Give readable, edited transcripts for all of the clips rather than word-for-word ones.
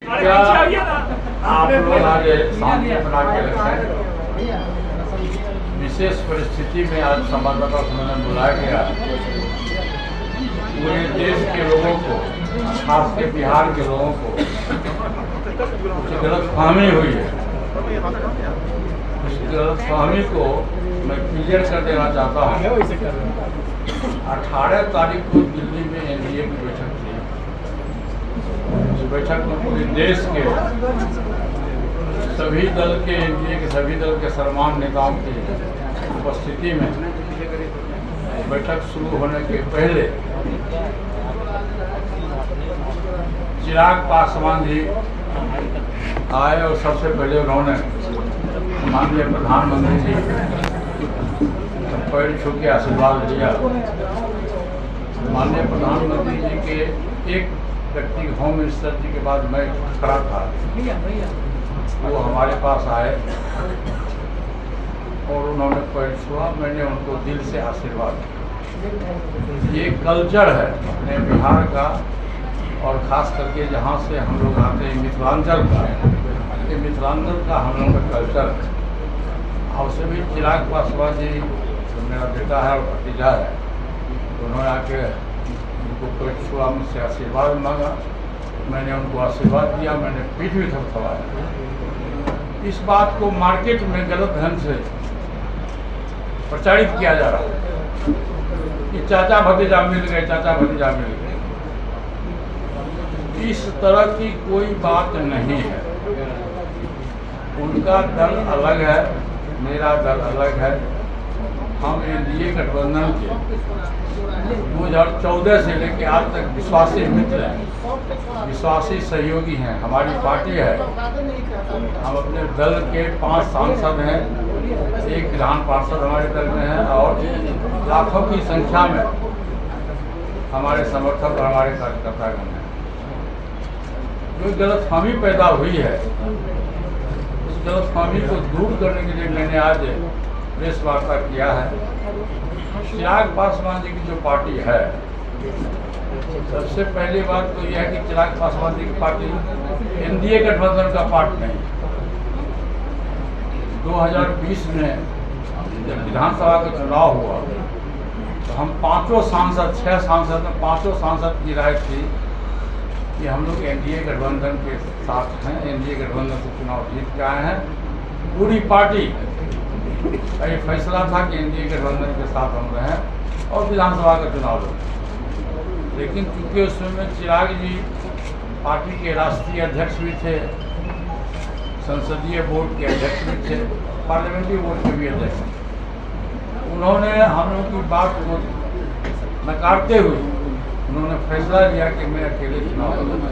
क्या आप लोग आज शांति बना के रखें? विशेष परिस्थिति में आज संवाददाता सम्मेलन बुलाया गया। पूरे देश के लोगों को, खास के बिहार के लोगों को कुछ गलतफहमी हुई है। उस गलतफहमी को मैं क्लियर कर देना चाहता हूँ। 18 तारीख को दिल्ली में एनडीए की बैठक थी। उस बैठक में पूरे देश के सभी दल के, एनडीए के सभी दल के सर्वमान्य नेताओं की उपस्थिति में बैठक शुरू होने के पहले चिराग पासवान जी आए और सबसे पहले उन्होंने माननीय प्रधानमंत्री जी पैर छू के आशीर्वाद लिया। माननीय प्रधानमंत्री जी के एक व्यक्ति होम मिनिस्टर जी के बाद मैं खड़ा था, वो हमारे पास आए और उन्होंने पैर छुआ। मैंने उनको दिल से आशीर्वाद दिया। ये कल्चर है अपने बिहार का और ख़ास करके जहाँ से हम लोग आते हैं मिथिलांचल का, ये मिथिलांचल का हम लोग का कल्चर है। और उससे भी चिराग पासवान जी जो मेरा बेटा है और भतीजा है, उन्होंने आके उनको पैर छुआ, मुझसे आशीर्वाद मांगा। मैंने उनको आशीर्वाद दिया। मैंने पीठ भी थपथपाया। इस बात को मार्केट में गलत ढंग से प्रचारित किया जा रहा है कि चाचा भतीजा मिल गए, चाचा भतीजा मिल गए। इस तरह की कोई बात नहीं है। उनका दल अलग है, मेरा दल अलग है। हम एनडीए गठबंधन के 2014 से लेकर आज तक विश्वासी मित्र हैं, विश्वासी सहयोगी हैं। हमारी पार्टी है। हम अपने दल के 5 सांसद हैं, 1 विधान पार्षद हमारे दल में है और लाखों की संख्या में हमारे समर्थक और हमारे कार्यकर्तागण हैं। जो गलतफहमी पैदा हुई है, उस गलतफहमी को दूर करने के लिए मैंने आज प्रेस वार्ता किया है। चिराग पासवान जी की जो पार्टी है, सबसे पहली बात तो यह है कि चिराग पासवान जी की पार्टी एनडीए गठबंधन का पार्ट नहीं। 2020 में जब विधानसभा का चुनाव हुआ तो हम 5 सांसद, 6 सांसद में 5 सांसद की राय थी कि हम लोग एनडीए गठबंधन के साथ हैं, एनडीए गठबंधन से चुनाव जीत के आए हैं। पूरी पार्टी का ये फैसला था कि एनडीए गठबंधन के साथ हम रहें और विधानसभा का चुनाव लड़ें। लेकिन चूंकि उस समय चिराग जी पार्टी के राष्ट्रीय अध्यक्ष भी थे, संसदीय बोर्ड के अध्यक्ष भी थे, पार्लियामेंट्री बोर्ड के भी अध्यक्ष थे, उन्होंने हम लोग की बात को नकारते हुए उन्होंने फैसला लिया कि मैं अकेले चुनाव लड़ूंगा।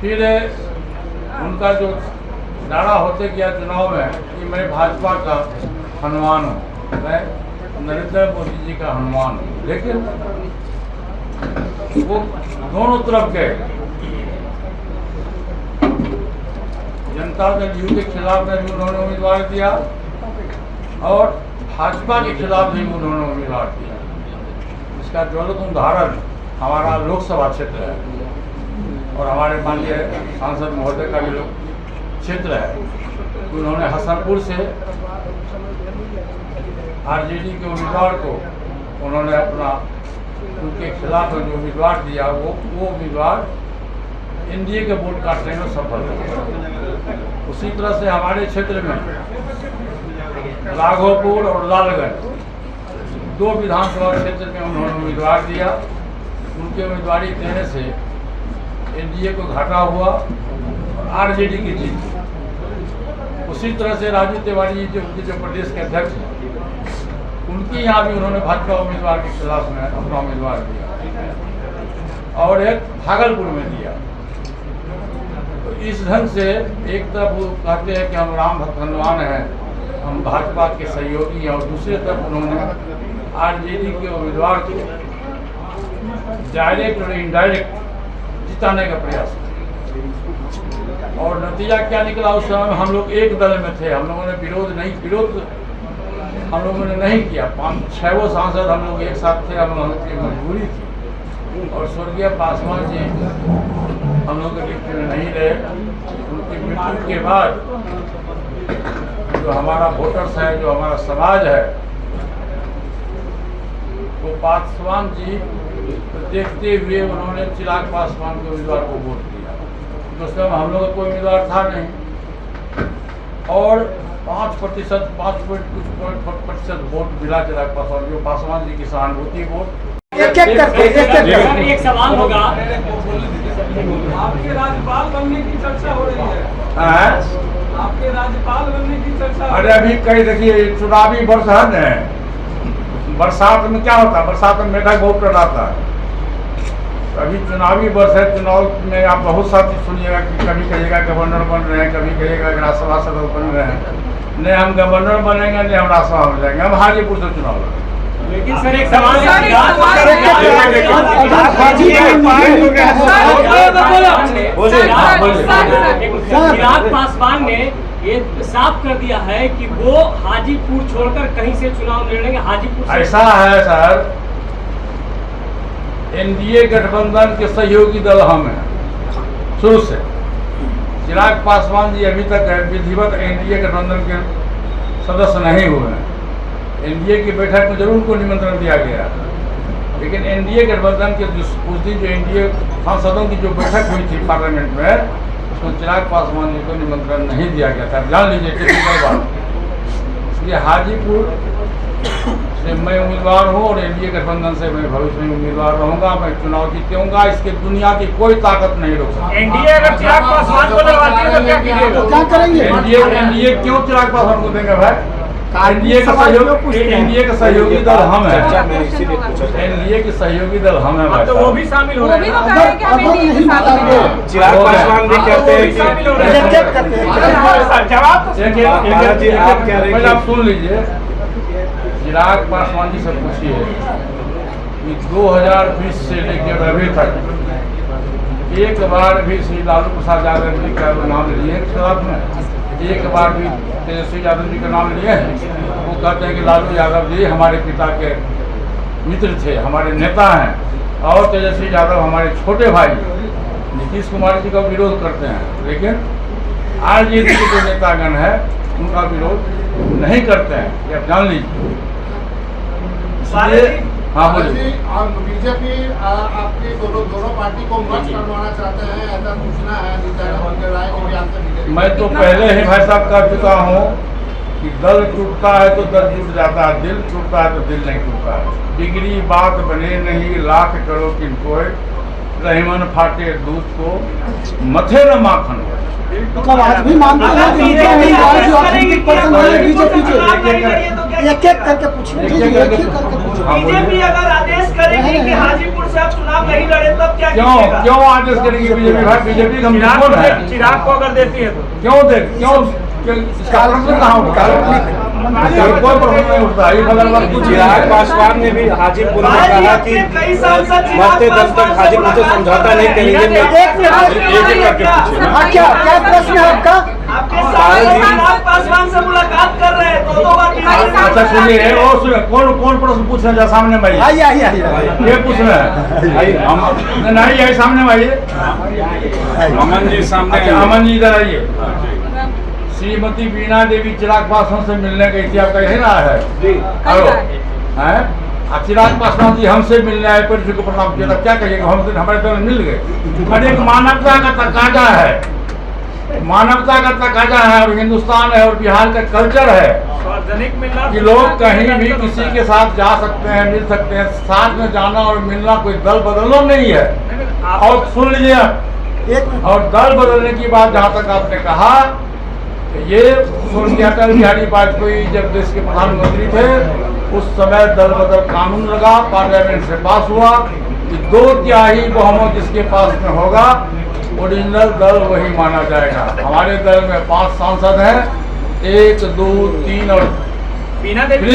फिर उनका जो नारा होते गया चुनाव में कि मैं भाजपा का हनुमान हूँ, मैं नरेंद्र मोदी जी का हनुमान हूँ। लेकिन वो दोनों तरफ गए। जनता दल यू के खिलाफ में भी उन्होंने उम्मीदवार दिया और भाजपा के खिलाफ भी उन्होंने उम्मीदवार दिया। इसका ज्वलंत उदाहरण हमारा लोकसभा क्षेत्र है और हमारे माननीय सांसद महोदय का भी क्षेत्र है। उन्होंने हसनपुर से आरजेडी के उम्मीदवार को उन्होंने अपना उनके खिलाफ जो उम्मीदवार दिया, वो उम्मीदवार एनडीए के वोट काटने में सफल हुआ। उसी तरह से हमारे क्षेत्र में राघोपुर और लालगंज 2 विधानसभा क्षेत्र में उन्होंने उम्मीदवार दिया। उनके उम्मीदवारी देने से एनडीए को घाटा हुआ और आरजेडी की जीत। उसी तरह से राजू तिवारी जी जो प्रदेश के अध्यक्ष हैं, उनकी यहाँ भी उन्होंने भाजपा उम्मीदवार के खिलाफ में अपना उम्मीदवार दिया और एक भागलपुर में दिया। तो इस ढंग से एक तरफ वो कहते हैं कि हम राम भक्त हनुमान हैं, हम भाजपा के सहयोगी हैं, और दूसरी तरफ उन्होंने आरजेडी के उम्मीदवार को डायरेक्ट और इनडायरेक्ट जिताने का प्रयास किया। और नतीजा क्या निकला? उस समय हम लोग एक दल में थे, हम लोगों ने विरोध हम लोगों ने नहीं किया। 5-6 सांसद हम लोग एक साथ थे, हम लोगों की मजबूरी थी। और स्वर्गीय पासवान जी हम लोग के बीच में नहीं रहे। उनकी मृत्यु के बाद जो हमारा वोटर्स है, जो हमारा समाज है, वो पासवान जी देखते हुए उन्होंने चिराग पासवान के उम्मीदवार को वोट दिया। तो उस समय हम लोग का कोई उम्मीदवार था नहीं और 5% वोट मिला चिराग पासवान जो पासवान जी की सहानुभूति वोट। एक सवाल होगा, आपके राज्यपाल बनने की चर्चा हो रही है। आपके राज्यपाल बनने की चर्चा। अरे अभी कहीं देखिए चुनावी वर्ष है न, बरसात में क्या होता है, बरसात में मेढक बहुत डराता है। अभी चुनावी वर्ष है, चुनाव में आप बहुत सा चीज सुनिएगा कि कभी कहिएगा गवर्नर बन रहे हैं, कभी कहिएगा राज्यसभा सदस्य बन रहे हैं। नहीं हम गवर्नर बनेंगे, नहीं हम राज्यसभा में जाएंगे, हम हाजीपुर से चुनाव लड़ेंगे। लेकिन सर एक सवाल चिराग पासवान ने ये साफ कर दिया है कि वो हाजीपुर छोड़कर कहीं से चुनाव लड़ेंगे। हाजीपुर ऐसा है सर, एनडीए गठबंधन के सहयोगी दल हम हैं शुरू से। चिराग पासवान जी अभी तक विधिवत एनडीए गठबंधन के सदस्य नहीं हुए हैं। एनडीए की बैठक में जरूर उनको निमंत्रण दिया गया, लेकिन एनडीए गठबंधन के उस दिन जो एनडीए सांसदों की जो बैठक हुई थी पार्लियामेंट में, उसमें चिराग पासवान जी को निमंत्रण नहीं दिया गया था। जान लीजिए टेक्निकल बात। इसलिए हाजीपुर से मैं उम्मीदवार हूँ और एनडीए गठबंधन से मैं भविष्य में उम्मीदवार रहूंगा। मैं चुनाव जीतूंगा, इसके दुनिया की कोई ताकत नहीं रोक सकती। एनडीए अगर चिराग पासवान को लगवाती है तो क्या कीजिएगा? क्या करेंगे? एनडीए क्यों चिराग पासवान को देंगे भाई? एनडीए का सहयोगी दल हम है। एनडीए के सहयोगी दल हम है भाई। तो वो भी शामिल हो रहे हैं। चिराग पासवान भी कहते हैं पहले आप सुन लीजिए, चिराग पासवान जी से पूछिए कि 2020 से लेकर अभी तक एक बार भी श्री लालू प्रसाद यादव जी का नाम लिए चुनाव में? एक बार भी तेजस्वी यादव जी का नाम लिए हैं? वो कहते हैं कि लालू यादव जी हमारे पिता के मित्र थे, हमारे नेता हैं, और तेजस्वी यादव हमारे छोटे भाई नीतीश कुमार जी का विरोध करते हैं, लेकिन आरजेडी के जो नेतागण है उनका विरोध नहीं करते हैं। ये आप जान लीजिए। हाँ बोलिए। बीजेपी आपकी दोनों पार्टी को मर्ज करवाना चाहते हैं, ऐसा पूछना है। मैं तो पहले ही भाई साहब कह चुका हूँ कि दल टूटता है तो दल टूट जाता है, दिल टूटता है तो दिल नहीं टूटता है। बिगड़ी बात बने नहीं, लाख करो किनको, रहीमन फाटे दूध को मथे न माखन। मतलब आज भी मानते हैं बीजेपी एक एक करके पूछिए। बीजेपी अगर आदेश करेगी कि हाजीपुर से आप चुनाव नहीं लड़े तब क्या कीजिएगा? क्यों आदेश करेगी बीजेपी? भाई बीजेपी कौन है? चिराग को अगर देती है तो क्यों इसका प्रश्न कहाँ उठता है? कोई प्रश्न नहीं उठता है। चिराग पासवान ने भी हाजीपुर में कहा कि मरते दम तक हाजीपुर से समझौता नहीं करेंगे। क्या प्रश्न है आपका? आपके सामने चिराग पासवान से मुलाकात कर रहे हैं, दो बार। अच्छा सुनिए, और सुनिए कौन प्रश्न पूछ रहे हैं सामने में? आइए ये पूछ रहे हैं नहीं है सामने में? आइए अमन जी सामने। अच्छा अमन जी इधर आइए। श्रीमती बीना देवी चिराग पासवान से मिलने गई थी, आपका यही रहा है? चिराग पासवान जी हमसे मिलने आए, परिचय को प्रणाम किया था, क्या कहिएगा? हम हमारे दल मिल गए। और एक मानवता का तकाजा है, मानवता का तकाजा है, और हिंदुस्तान है और बिहार का कल्चर है कि लोग कहीं भी किसी के साथ जा सकते हैं, मिल सकते हैं। साथ में जाना और मिलना कोई दल बदलना नहीं है। और सुन लीजिए, और दल बदलने की बात जहाँ तक आपने कहा, ये स्वर्गीय अटल बिहारी वाजपेयी जब देश के प्रधानमंत्री थे उस समय दल बदल कानून लगा, पार्लियामेंट से पास हुआ कि 2/3 बहुमत जिसके पास में होगा ओरिजिनल दल वही माना जाएगा। हमारे दल में 5 सांसद हैं, 1, 2, 3 और बीना देवी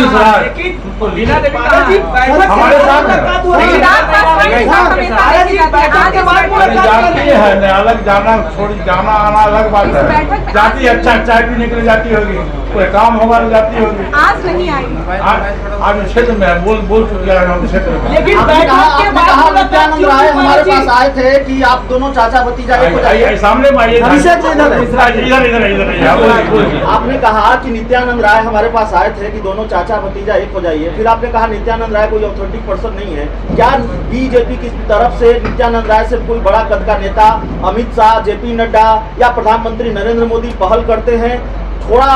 हमारे साथ जाती है न, अलग जाना छोड़ जाना आना अलग बात है। जाती अच्छा चाय पीने के लिए जाती होगी, कोई काम होगा तो जाती होगी। आज नहीं आई। आज क्षेत्र में है, बोल चुके हैं हम क्षेत्र में। लेकिन आपने कहा नित्यानंद राय हमारे पास आए थे कि आप दोनों चाचा भतीजा एक हो जाइए। सामने में आइए। अभिषेक जी इधर इधर आपने कहा कि नित्यानंद राय हमारे पास आए थे कि दोनों चाचा भतीजा एक हो जाइए। फिर आपने कहा नित्यानंद राय कोई अथॉरिटी पर्सन नहीं है। क्या बीजेपी की तरफ से नित्यानंद राय से कोई बड़ा कद का नेता अमित शाह, जेपी नड्डा या प्रधानमंत्री नरेंद्र मोदी पहल करते हैं, थोड़ा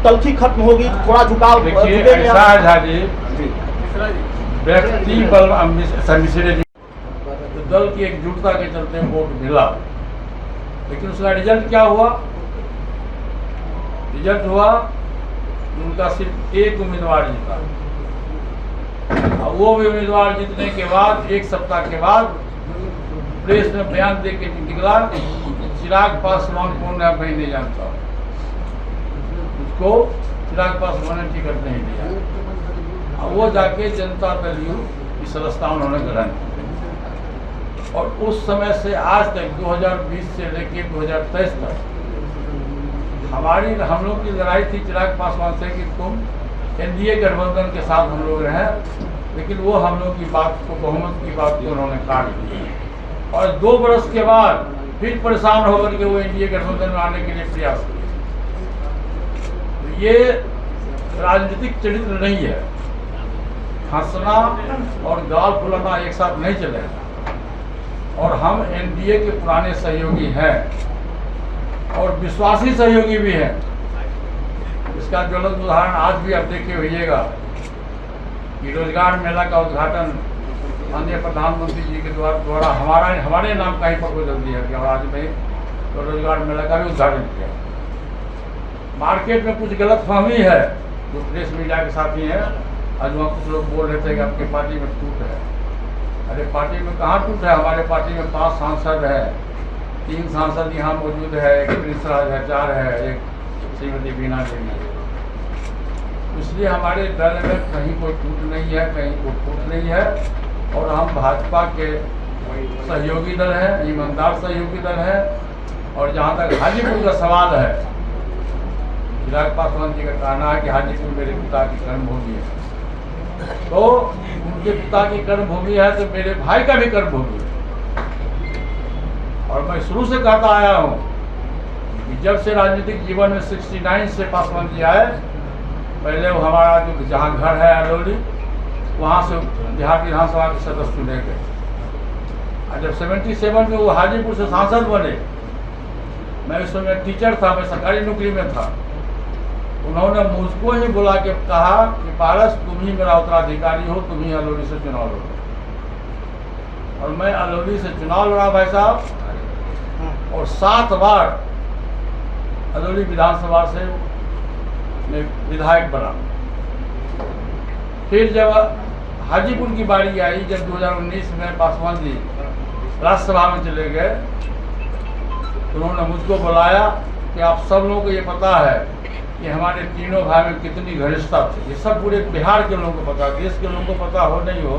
तलखी खत्म होगी, थोड़ा झुकाव ऐसा है झा जी, व्यक्ति बल तो दल की एकजुटता के चलते वोट मिला, लेकिन उसका रिजल्ट क्या हुआ? रिजल्ट हुआ उनका सिर्फ एक उम्मीदवार जीता। वो उम्मीदवार जीतने के बाद एक सप्ताह के बाद प्रेस में बयान दे के निकला, चिराग पासवान कौन है मैं नहीं जानता, उसको चिराग पासवान ने टिकट नहीं दिया। वो जाके जनता दल यू की सदस्यता उन्होंने ग्रहण की और उस समय से आज तक 2020 से लेकर 2023 तक हम लोग की लड़ाई थी चिराग पासवान से कि तुम एनडीए गठबंधन के साथ हम लोग रहे, लेकिन वो हम लोग की बात को, बहुमत की बात को उन्होंने काट दी और 2 वर्ष के बाद फिर परेशान होकर के वो एनडीए गठबंधन में आने के लिए प्रयास किए। ये राजनीतिक चरित्र नहीं है। हंसना और गाल फुलाना एक साथ नहीं चलेगा और हम एनडीए के पुराने सहयोगी हैं और विश्वासी सहयोगी भी हैं। इसका ज्वलंत उदाहरण आज भी आप देखे होइएगा कि रोजगार मेला का उद्घाटन माननीय प्रधानमंत्री जी के द्वारा हमारे नाम का ही प्रपोजल दिया गया और आज में तो रोजगार मेला का भी उद्घाटन किया। मार्केट में कुछ गलतफहमी है जो प्रेस मीडिया के साथी हैं, आज वहाँ कुछ लोग बोल रहे थे कि आपकी पार्टी में टूट है। अरे पार्टी में कहाँ टूट है? हमारे पार्टी में 5 सांसद है, 3 सांसद यहाँ मौजूद है, एक प्रिंस राज है, 4 है, एक श्रीमती बीना देवी है। इसलिए हमारे दल में कहीं कोई टूट नहीं है, कहीं कोई फूट नहीं है और हम भाजपा के सहयोगी दल हैं, ईमानदार सहयोगी दल है। और जहाँ तक हाजीपुर का सवाल है, चिराग पासवान जी का कहना है कि हाजीपुर मेरे पिता की कर्मभूमि है, तो उनके पिता की कर्मभूमि है तो मेरे भाई का भी कर्मभूमि है। और मैं शुरू से कहता आया हूँ कि जब से राजनीतिक जीवन में 69 से पासवान जी आए, पहले वो हमारा जो जहाँ घर है अलौली, वहाँ से बिहार विधानसभा के सदस्य चुने गए और जब 77 में वो हाजीपुर से सांसद बने, मैं उस समय टीचर था, मैं सरकारी नौकरी में था। उन्होंने मुझको ही बुला के कहा कि पारस तुम ही मेरा उत्तराधिकारी हो, तुम ही अलौली से चुनाव लड़ो। और मैं अलौली से चुनाव लड़ा भाई साहब और 7 बार अलौली विधानसभा से मैं विधायक बना। फिर जब हाजीपुर की बारी आई, जब 2019 में पासवान जी राज्यसभा में चले गए, तो उन्होंने मुझको बुलाया कि आप सब लोगों को ये पता है कि हमारे तीनों भाई में कितनी घनिष्ठता थी। ये सब पूरे बिहार के लोगों को पता, देश के लोगों को पता हो नहीं हो,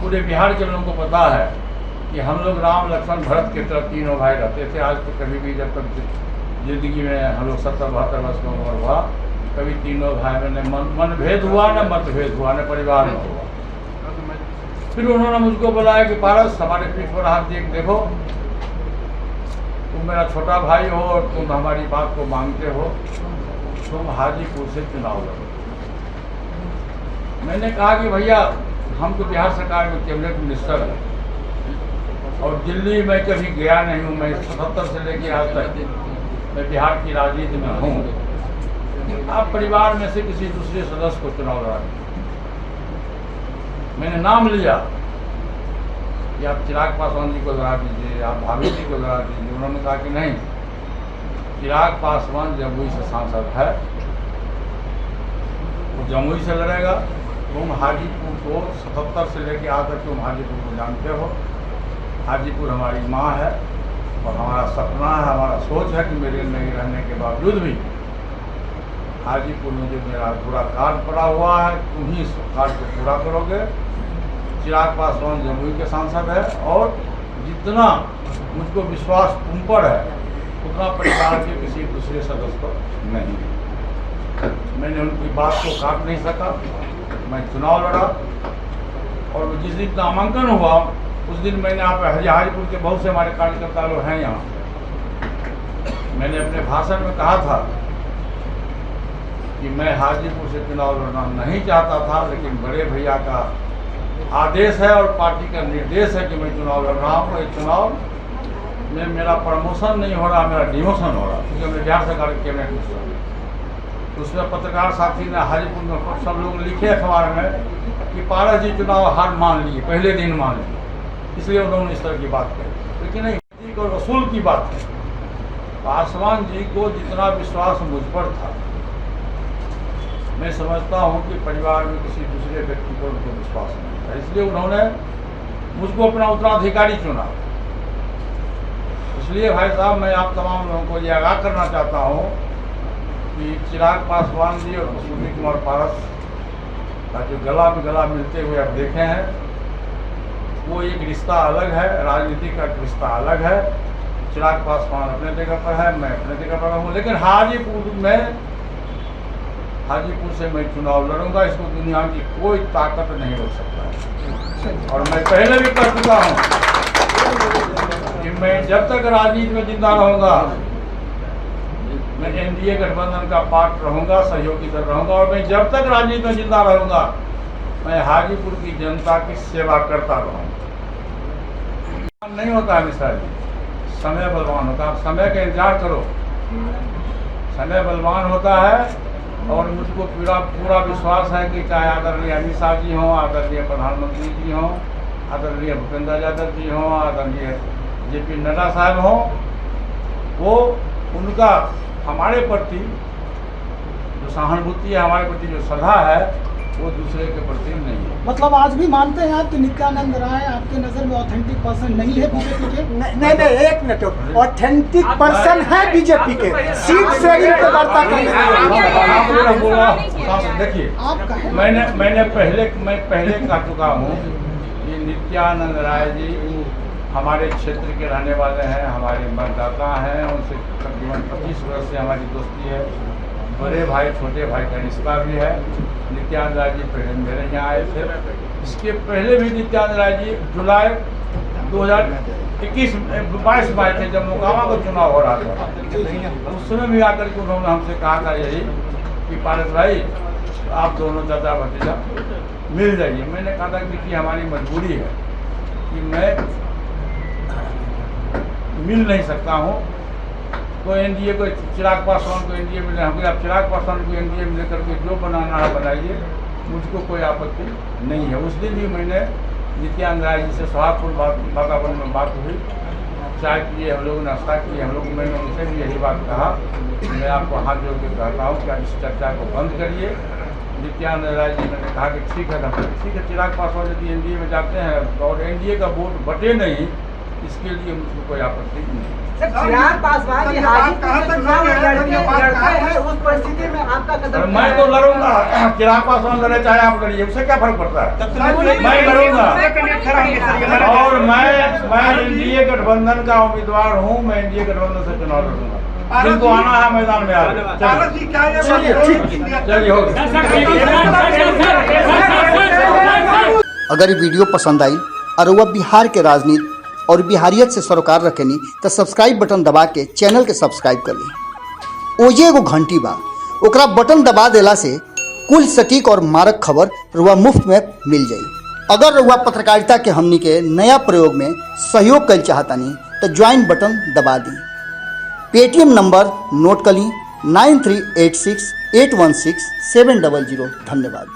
पूरे बिहार के लोगों को पता है कि हम लोग राम लक्ष्मण भरत की तरह तीनों भाई रहते थे। आज तो कभी भी जब तक जिंदगी में हम लोग 70-72 वर्ष का उम्र हुआ, कभी तीनों भाई में न मनभेद हुआ, न मतभेद हुआ, न परिवार में हुआ। फिर उन्होंने मुझको बुलाया कि पारस हमारे पीठ पर हाथ देखो, तुम मेरा छोटा भाई हो और तुम हमारी बात को मांगते हो, तुम हाजीपुर से चुनाव लड़ो। मैंने कहा कि भैया हम तो बिहार सरकार में कैबिनेट मिनिस्टर हैं और दिल्ली में कभी गया नहीं हूँ। मैं 77 से लेके आज तक मैं बिहार की राजनीति में हूँ। आप परिवार में से किसी दूसरे सदस्य को चुनाव लड़ा। मैंने नाम लिया कि आप चिराग पासवान जी को लड़ा दीजिए, आप भाभी जी को लड़ा दीजिए। उन्होंने कहा कि नहीं, चिराग पासवान जमुई से सांसद है, वो जमुई से लड़ेगा। तुम हाजीपुर को 77 से लेकर आज तक तुम हाजीपुर को जानते हो। हाजीपुर हमारी माँ है और हमारा सपना है, हमारा सोच है कि मेरे नहीं रहने के बावजूद भी हाजीपुर में जो मेरा पूरा कार्य पड़ा हुआ है, तुम ही इस कार्य को पूरा करोगे। चिराग पासवान जमुई के सांसद है और जितना मुझको विश्वास तुम पर है उतना परिवार के किसी दूसरे सदस्य पर नहीं है। मैंने उनकी बात को काट नहीं सका। मैं चुनाव लड़ा और जिस दिन नामांकन हुआ उस दिन मैंने आप हाजीपुर के बहुत से हमारे कार्यकर्ता लोग हैं यहाँ, मैंने अपने भाषण में कहा था कि मैं हाजीपुर से चुनाव लड़ना नहीं चाहता था, लेकिन बड़े भैया का आदेश है और पार्टी का निर्देश है कि मैं चुनाव लड़ रहा हूँ। इस चुनाव में मेरा प्रमोशन नहीं हो रहा, मेरा डिमोशन हो रहा, क्योंकि मैं बिहार सरकार के कैबिनेट मिनिस्टर हूँ। उसमें पत्रकार साथी ने हाजीपुर में सब लोग लिखे अखबार में कि पारस जी चुनाव हार मान लिए, पहले दिन मान लिए, इसलिए उन्होंने इस तरह की बात कही। लेकिन नहीं, और रसूल की बात है। पासवान जी को जितना विश्वास मुझ पर था, मैं समझता हूं कि परिवार में किसी दूसरे व्यक्ति पर उनको विश्वास नहीं था, इसलिए उन्होंने मुझको अपना उत्तराधिकारी चुना। इसलिए भाई साहब, मैं आप तमाम लोगों को ये आगाह करना चाहता हूं कि चिराग पासवान जी और सुनील कुमार पारस का जो गला में गला मिलते हुए आप देखे हैं, वो एक रिश्ता अलग है, राजनीति का रिश्ता अलग है। चिराग पासवान अपने जगह पर है, मैं अपने जगह पर हूँ, लेकिन हाजीपुर से मैं चुनाव लड़ूंगा, इसको दुनिया की कोई ताकत नहीं रोक सकता है। और मैं पहले भी कह चुका हूँ कि मैं जब तक राजनीति में जिंदा रहूंगा, मैं एनडीए गठबंधन का पार्ट रहूंगा, सहयोगी दल रहूंगा, और मैं जब तक राजनीति में जिंदा रहूंगा, मैं हाजीपुर की जनता की सेवा करता रहूंगा। नहीं होता है मिश्रा जी, समय बलवान होता है। आप समय का इंतजार करो, समय बलवान होता है। और मुझको पूरा विश्वास है कि चाहे आदरणीय अमित शाह जी हों, आदरणीय प्रधानमंत्री जी हों, आदरणीय भूपेंद्र यादव जी हों, आदरणीय JP नड्डा साहब हों, वो उनका हमारे प्रति जो सहानुभूति है, हमारे प्रति जो श्रद्धा है, वो दूसरे के प्रति नहीं है। मतलब आज भी मानते हैं आप कि नित्यानंद राय आपके नजर में ऑथेंटिक पर्सन नहीं है बीजेपी के? नहीं, एक मिनट, ऑथेंटिक पर्सन है बीजेपी के, सीट शेयरिंग पे वार्ता करने। देखिए, मैं पहले कह चुका हूँ कि नित्यानंद राय जी हमारे क्षेत्र के रहने वाले हैं, हमारे मतदाता हैं, उनसे तकरीबन 25 वर्ष से हमारी दोस्ती है, बड़े भाई छोटे भाई का रिश्ता भी है। नित्यानंद राय जी पहले मेरे यहाँ आए थे, इसके पहले भी नित्यानंद राय जी जुलाई 2021 22 में आए थे, जब मोकामा का चुनाव हो रहा था। उस समय भी आकर के उन्होंने हमसे कहा था यही कि पारस भाई आप दोनों चाचा भतीजा मिल जाइए। मैंने कहा था कि हमारी मजबूरी है कि मैं मिल नहीं सकता हूँ, तो एनडीए को चिराग पासवान को एनडीए में ले, आप चिराग पासवान को एनडीए में लेकर के जो बनाना है बनाइए, मुझको कोई आपत्ति नहीं है। उस दिन भी मैंने नित्यानंद राय जी से सौहार्दपूर्ण वातावरण में बात हुई, चाय पिए, हम लोग नाश्ता किए, हम लोग, मैंने उनसे भी यही बात कहा कि मैं आपको हाथ जोड़ के कहता हूँ कि आप इस चर्चा को बंद करिए। नित्यानंद राय जी ने कहा कि ठीक है ना, ठीक है, चिराग पासवान यदि एनडीए में जाते हैं और एनडीए का वोट बटे नहीं, इसके लिए मुझको कोई आपत्ति नहीं। चिराग पासवान जी हाजीपुर से चुनाव लड़ते हैं, उस परिस्थिति में आपका कदम? मैं तो लड़ूंगा, चिराग पासवान लड़े चाहे आप लड़िए, उससे क्या फर्क पड़ता है? मैं लड़ूंगा और मैं एनडीए गठबंधन का उम्मीदवार हूँ, मैं एनडीए गठबंधन से चुनाव लड़ूंगा। जिनको आना है मैदान में आ जाए। अगर ये वीडियो पसंद आई और वह बिहार के राजनीति और बिहारियत से सरोकार रखेनी तो सब्सक्राइब बटन दबा के चैनल के सब्सक्राइब कर ली। ओजे एगो घंटी बा, ओकरा बटन दबा देला से कुल सटीक और मारक खबर रुआ मुफ्त में मिल जाई। अगर रुआ पत्रकारिता के हमनी के नया प्रयोग में सहयोग कर चाहतानी तो ज्वाइन बटन दबा दी। पेटीएम नंबर नोट कर ली 9386816700। धन्यवाद।